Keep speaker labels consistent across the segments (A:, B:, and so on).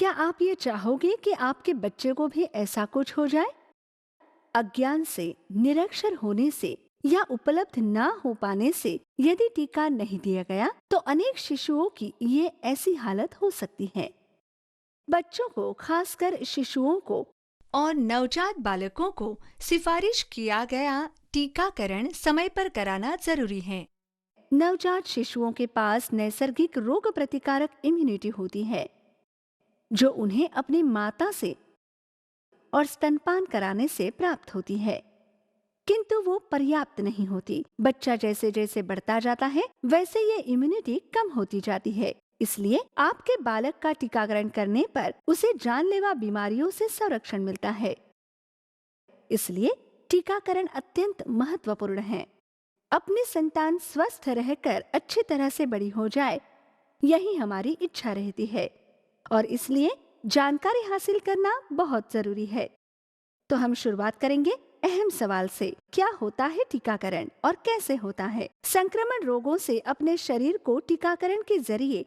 A: क्या आप ये चाहोगे कि आपके बच्चे को भी ऐसा कुछ हो जाए? अज्ञान से, निरक्षर होने से या उपलब्ध ना हो पाने से यदि टीका नहीं दिया गया तो अनेक शिशुओं की ये ऐसी हालत हो सकती है। बच्चों को, खासकर शिशुओं को और नवजात बालकों को सिफारिश किया गया टीकाकरण समय पर कराना जरूरी है। नवजात शिशुओं के पास नैसर्गिक रोग प्रतिकारक इम्यूनिटी होती है जो उन्हें अपनी माता से और स्तनपान कराने से प्राप्त होती है, किंतु वो पर्याप्त नहीं होती। बच्चा जैसे जैसे बढ़ता जाता है वैसे ये इम्यूनिटी कम होती जाती है। इसलिए आपके बालक का टीकाकरण करने पर उसे जानलेवा बीमारियों से संरक्षण मिलता है। इसलिए टीकाकरण अत्यंत महत्वपूर्ण है। अपनी संतान स्वस्थ रहकर अच्छी तरह से बड़ी हो जाए, यही हमारी इच्छा रहती है और इसलिए जानकारी हासिल करना बहुत जरूरी है। तो हम शुरुआत करेंगे अहम सवाल से। क्या होता है टीकाकरण और कैसे होता है? संक्रमण रोगों से अपने शरीर को टीकाकरण के जरिए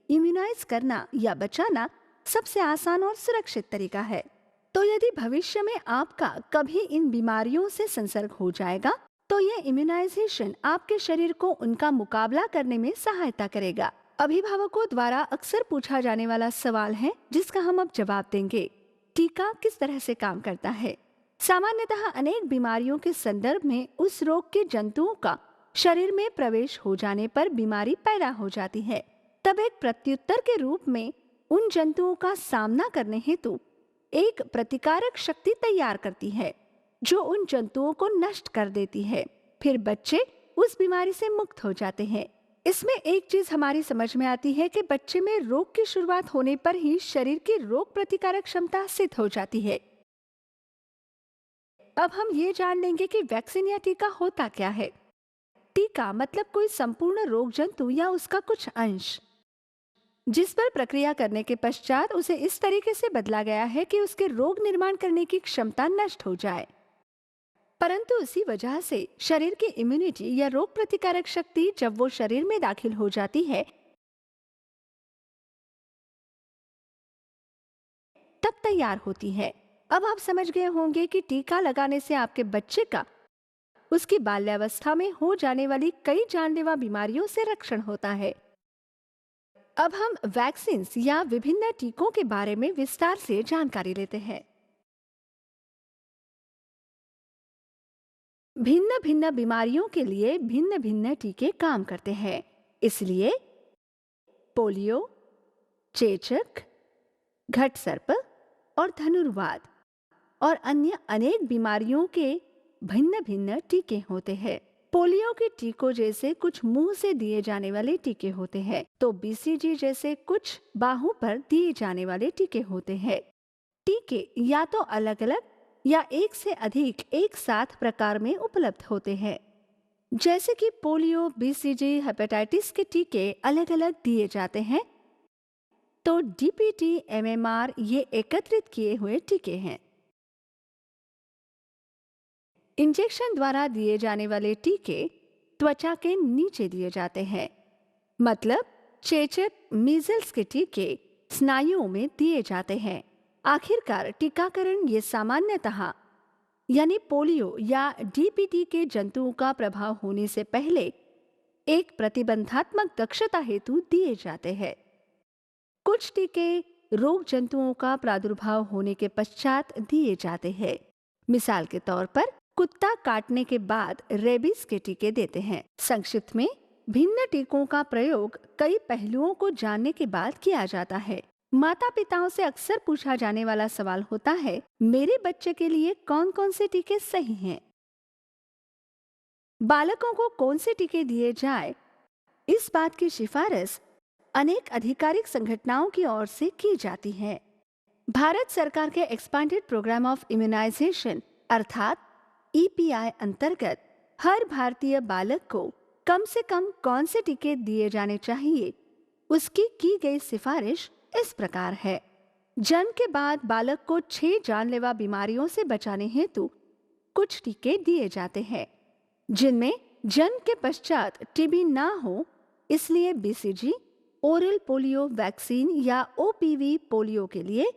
A: इम्यूनाइज करना या बचाना सबसे आसान और सुरक्षित तरीका है। तो यदि भविष्य में आपका कभी इन बीमारियों से संसर्ग हो जाएगा तो यह इम्यूनाइजेशन आपके शरीर को उनका मुकाबला करने में सहायता करेगा। अभिभावकों द्वारा अक्सर पूछा जाने वाला सवाल है जिसका हम अब जवाब देंगे। टीका किस तरह से काम करता है? सामान्यतः अनेक बीमारियों के संदर्भ में उस रोग के जंतुओं का शरीर में प्रवेश हो जाने पर बीमारी पैदा हो जाती है। तब एक प्रत्युत्तर के रूप में उन जंतुओं का सामना करने हेतु एक प्रतिकारक शक्ति तैयार करती है जो उन जंतुओं को नष्ट कर देती है। फिर बच्चे उस बीमारी से मुक्त हो जाते हैं। इसमें एक चीज हमारी समझ में आती है कि बच्चे में रोग की शुरुआत होने पर ही शरीर की रोग प्रतिकारक क्षमता सिद्ध हो जाती है। अब हम ये जान लेंगे कि वैक्सीन या टीका होता क्या है। टीका मतलब कोई संपूर्ण रोग जंतु या उसका कुछ अंश जिस पर प्रक्रिया करने के पश्चात उसे इस तरीके से बदला गया है कि उसके रोग निर्माण करने की क्षमता नष्ट हो जाए। परंतु इसी वजह से शरीर की इम्यूनिटी या रोग प्रतिकारक शक्ति जब वो शरीर में दाखिल हो जाती है तब तैयार होती है। अब आप समझ गए होंगे कि टीका लगाने से आपके बच्चे का उसकी बाल्यावस्था में हो जाने वाली कई जानलेवा बीमारियों से रक्षण होता है। अब हम वैक्सीन या विभिन्न टीकों के बारे में विस्तार से जानकारी लेते हैं। भिन्न भिन्न बीमारियों के लिए भिन्न भिन्न टीके काम करते हैं। इसलिए पोलियो, चेचक, घटसर्प और धनुर्वात और अन्य अनेक बीमारियों के भिन्न भिन्न टीके होते हैं। पोलियो के टीकों जैसे कुछ मुंह से दिए जाने वाले टीके होते हैं, तो बीसीजी जैसे कुछ बाहों पर दिए जाने वाले टीके होते हैं। टीके या तो अलग अलग या एक से अधिक एक साथ प्रकार में उपलब्ध होते हैं। जैसे कि पोलियो, बीसीजी, हेपेटाइटिस के टीके अलग अलग दिए जाते हैं, तो डीपीटी, एमएमआर ये एकत्रित किए हुए टीके हैं। इंजेक्शन द्वारा दिए जाने वाले टीके त्वचा के नीचे दिए जाते हैं, मतलब चेचक, मीजल्स के टीके स्नायुओं में दिए जाते हैं। आखिरकार टीकाकरण ये सामान्यतः यानी पोलियो या डीपीटी के जंतुओं का प्रभाव होने से पहले एक प्रतिबंधात्मक दक्षता हेतु दिए जाते हैं। कुछ टीके रोग जंतुओं का प्रादुर्भाव होने के पश्चात दिए जाते हैं। मिसाल के तौर पर कुत्ता काटने के बाद रेबीज के टीके देते हैं। संक्षिप्त में भिन्न टीकों का प्रयोग कई पहलुओं को जानने के बाद किया जाता है। माता पिताओं से अक्सर पूछा जाने वाला सवाल होता है, मेरे बच्चे के लिए कौन कौन से टीके सही हैं? बालकों को कौन से टीके दिए जाए, इस बात की सिफारिश अनेक आधिकारिक संगठनों की ओर से की जाती है। भारत सरकार के एक्सपांडेड प्रोग्राम ऑफ इम्यूनाइजेशन अर्थात ईपीआई अंतर्गत हर भारतीय बालक को कम से कम कौन से टीके दिए जाने चाहिए, उसकी की गई सिफारिश इस प्रकार है। जन्म के बाद बालक को 6 जानलेवा बीमारियों से बचाने हेतु कुछ टीके दिए जाते हैं, जिनमें जन्म के पश्चात टीबी ना हो इसलिए बीसीजी, ओरल पोलियो वैक्सीन या ओपीवी पोलियो के लिए,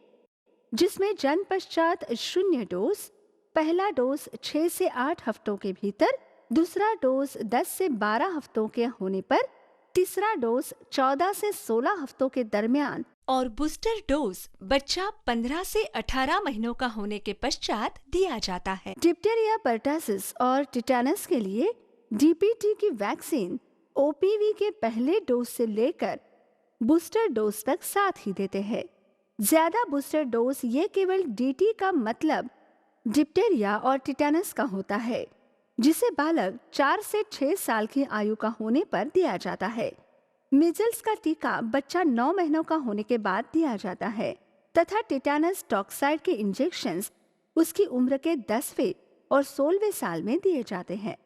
A: जिसमें जन्म पश्चात 0 डोज, पहला डोज 6 से 8 हफ्तों के भीतर, दूसरा डोज 10 से 12 हफ्तों के होने पर, तीसरा डोज 14 से 16 हफ्तों के दरमियान
B: और बूस्टर डोज बच्चा 15 से 18 महीनों का होने के पश्चात दिया जाता है।
A: डिप्टेरिया, पर्टासिस और टिटानस के लिए डीपीटी की वैक्सीन ओपीवी के पहले डोज से लेकर बूस्टर डोज तक साथ ही देते हैं। ज्यादा बूस्टर डोज ये केवल डीटी का मतलब डिप्टेरिया और टिटानस का होता है, जिसे बालक 4 से 6 साल की आयु का होने पर दिया जाता है। मीजल्स का टीका बच्चा 9 महीनों का होने के बाद दिया जाता है तथा टिटानस टॉक्साइड के इंजेक्शंस उसकी उम्र के 10वें और 16वें साल में दिए जाते हैं।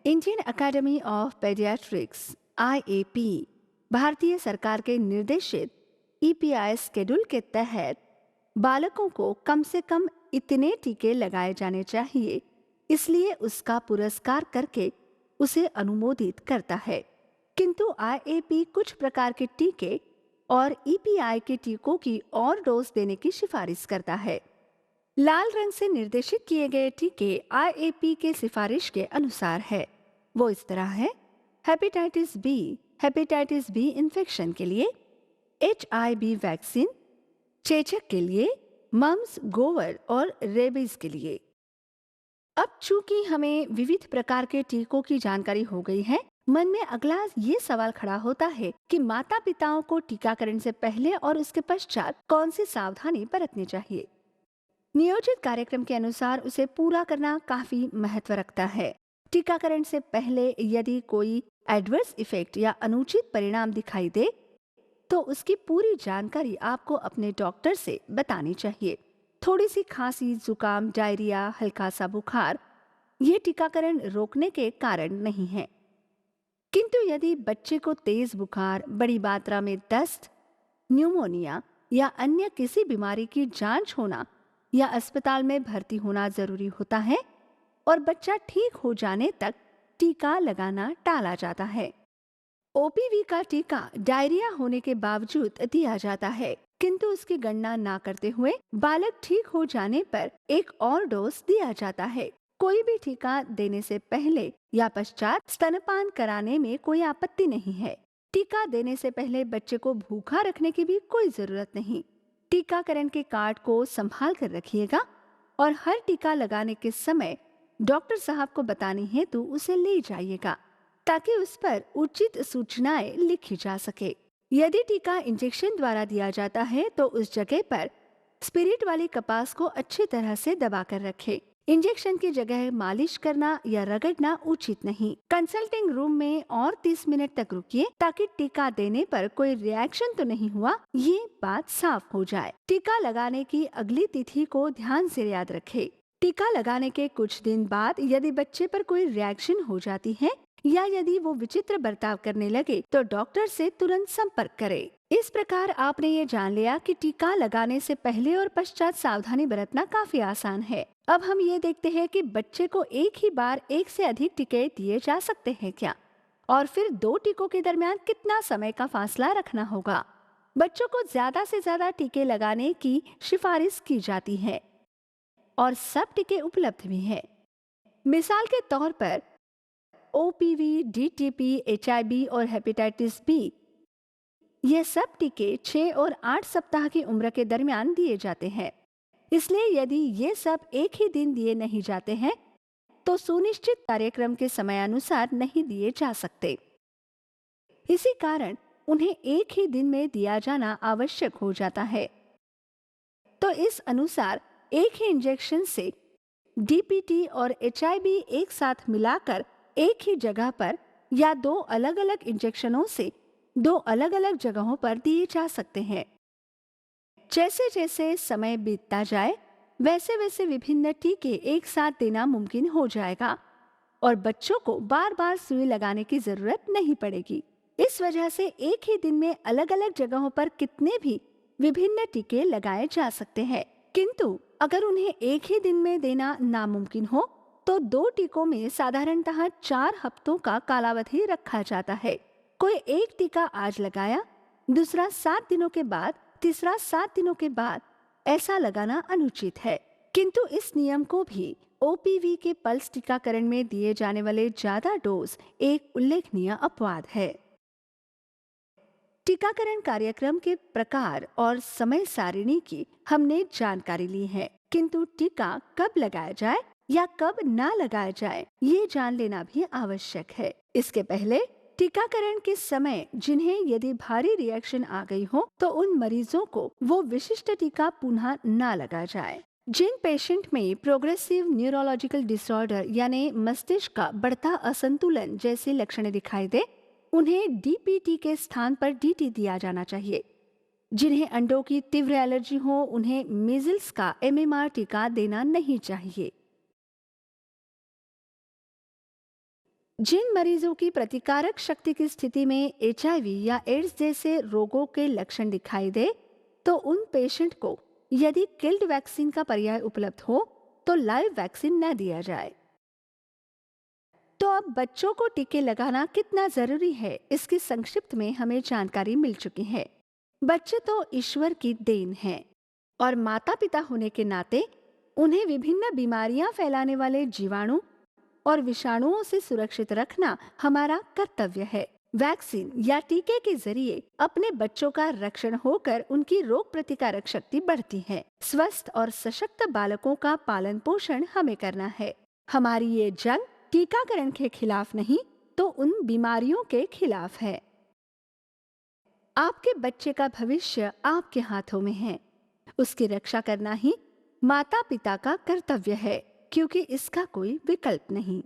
A: Indian Academy of Pediatrics (IAP) भारतीय सरकार के निर्देशित EPI शेड्यूल के तहत बालकों को कम से कम इतने टीके लगाए जाने चाहिए, इसलिए उसका पुरस्कार करके उसे अनुमोदित करता है। किंतु IAP कुछ प्रकार के टीके और EPI के टीकों की और डोज देने की सिफारिश करता है। लाल रंग से निर्देशित किए गए टीके IAP के सिफारिश के अनुसार है। वो इस तरह है: हेपेटाइटिस बी इन्फेक्शन के लिए, HIV वैक्सीन, चेचक के लिए, मम्स, गोवर और रेबीज के लिए। अब चूंकि हमें विविध प्रकार के टीकों की जानकारी हो गई है, मन में अगला ये सवाल खड़ा होता है कि माता पिताओं को टीकाकरण से पहले और उसके पश्चात कौन सी सावधानी बरतनी चाहिए। नियोजित कार्यक्रम के अनुसार उसे पूरा करना काफी महत्व रखता है। टीकाकरण से पहले यदि कोई एडवर्स इफेक्ट या अनुचित परिणाम दिखाई दे तो उसकी पूरी जानकारी आपको अपने डॉक्टर से बतानी चाहिए। थोड़ी सी खांसी, जुकाम, डायरिया, हल्का सा बुखार ये टीकाकरण रोकने के कारण नहीं है। किंतु यदि बच्चे को तेज बुखार, बड़ी मात्रा में दस्त, न्यूमोनिया या अन्य किसी बीमारी की जांच होना या अस्पताल में भर्ती होना जरूरी होता है और बच्चा ठीक हो जाने तक टीका लगाना टाला जाता है। OPV का टीका डायरिया होने के बावजूद दिया जाता है, किंतु उसकी गणना ना करते हुए बालक ठीक हो जाने पर एक और डोज दिया जाता है। कोई भी टीका देने से पहले या पश्चात स्तनपान कराने में कोई आपत्ति नहीं है। टीका देने से पहले बच्चे को भूखा रखने की भी कोई जरूरत नहीं। टीकाकरण के कार्ड को संभाल कर रखिएगा और हर टीका लगाने के समय डॉक्टर साहब को बताने हेतु उसे ले जाइएगा ताकि उस पर उचित सूचनाएं लिखी जा सके। यदि टीका इंजेक्शन द्वारा दिया जाता है तो उस जगह पर स्पिरिट वाली कपास को अच्छी तरह से दबा कर रखें। इंजेक्शन की जगह मालिश करना या रगड़ना उचित नहीं। कंसल्टिंग रूम में और 30 मिनट तक रुकिए ताकि टीका देने पर कोई रिएक्शन तो नहीं हुआ, ये बात साफ हो जाए। टीका लगाने की अगली तिथि को ध्यान से याद रखें। टीका लगाने के कुछ दिन बाद यदि बच्चे पर कोई रिएक्शन हो जाती है या यदि वो विचित्र बर्ताव करने लगे तो डॉक्टर से तुरंत संपर्क करें। इस प्रकार आपने ये जान लिया कि टीका लगाने से पहले और पश्चात सावधानी बरतना काफी आसान है। अब हम ये देखते हैं कि बच्चे को एक ही बार एक से अधिक टीके दिए जा सकते हैं क्या, और फिर 2 टीकों के दरमियान कितना समय का फासला रखना होगा। बच्चों को ज्यादा से ज्यादा टीके लगाने की सिफारिश की जाती है और सब टीके उपलब्ध भी हैं। मिसाल के तौर पर OPV, DTP, HIV और हेपेटाइटिस बी ये सब टीके 6 और 8 सप्ताह की उम्र के दरमियान दिए जाते हैं। इसलिए यदि ये सब एक ही दिन दिए नहीं जाते हैं तो सुनिश्चित कार्यक्रम के समयानुसार नहीं दिए जा सकते। इसी कारण उन्हें एक ही दिन में दिया जाना आवश्यक हो जाता है। तो इस अनुसार एक ही इंजेक्शन से DPT और HIV एक साथ मिलाकर एक ही जगह पर या 2 अलग अलग इंजेक्शनों से 2 अलग अलग जगहों पर दिए जा सकते हैं। जैसे जैसे समय बीतता जाए वैसे वैसे विभिन्न टीके एक साथ देना मुमकिन हो जाएगा और बच्चों को बार बार सुई लगाने की जरूरत नहीं पड़ेगी। इस वजह से एक ही दिन में अलग अलग जगहों पर कितने भी विभिन्न टीके लगाए जा सकते हैं। किंतु अगर उन्हें एक ही दिन में देना नामुमकिन हो तो 2 टीकों में साधारणतः 4 हफ्तों का कालावधि रखा जाता है। कोई एक टीका आज लगाया, दूसरा 7 दिनों के बाद, तीसरा 7 दिनों के बाद, ऐसा लगाना अनुचित है। किंतु इस नियम को भी ओपीवी के पल्स टीकाकरण में दिए जाने वाले ज्यादा डोज एक उल्लेखनीय अपवाद है। टीकाकरण कार्यक्रम के प्रकार और समय सारिणी की हमने जानकारी ली है, किंतु टीका कब लगाया जाए या कब ना लगाया जाए ये जान लेना भी आवश्यक है। इसके पहले टीकाकरण के समय जिन्हें यदि भारी रिएक्शन आ गई हो तो उन मरीजों को वो विशिष्ट टीका पुनः ना लगाया जाए। जिन पेशेंट में प्रोग्रेसिव न्यूरोलॉजिकल डिसऑर्डर यानी मस्तिष्क का बढ़ता असंतुलन जैसे लक्षण दिखाई दे, उन्हें डीपीटी के स्थान पर डीटी दिया जाना चाहिए। जिन्हें अंडों की तीव्र एलर्जी हो उन्हें मीजल्स का एमएमआर टीका देना नहीं चाहिए। जिन मरीजों की प्रतिकारक शक्ति की स्थिति में एचआईवी या एड्स जैसे रोगों के लक्षण दिखाई दे तो उन पेशेंट को यदि किल्ड वैक्सीन का पर्याय उपलब्ध हो तो लाइव वैक्सीन न दिया जाए। तो अब बच्चों को टीके लगाना कितना जरूरी है इसकी संक्षिप्त में हमें जानकारी मिल चुकी है। बच्चे तो ईश्वर की देन हैं और माता पिता होने के नाते उन्हें विभिन्न बीमारियां फैलाने वाले जीवाणु और विषाणुओं से सुरक्षित रखना हमारा कर्तव्य है। वैक्सीन या टीके के जरिए अपने बच्चों का रक्षण होकर उनकी रोग प्रतिकारक शक्ति बढ़ती है। स्वस्थ और सशक्त बालकों का पालन पोषण हमें करना है। हमारी ये जंग टीकाकरण के खिलाफ नहीं तो उन बीमारियों के खिलाफ है। आपके बच्चे का भविष्य आपके हाथों में है। उसकी रक्षा करना ही माता पिता का कर्तव्य है, क्योंकि इसका कोई विकल्प नहीं।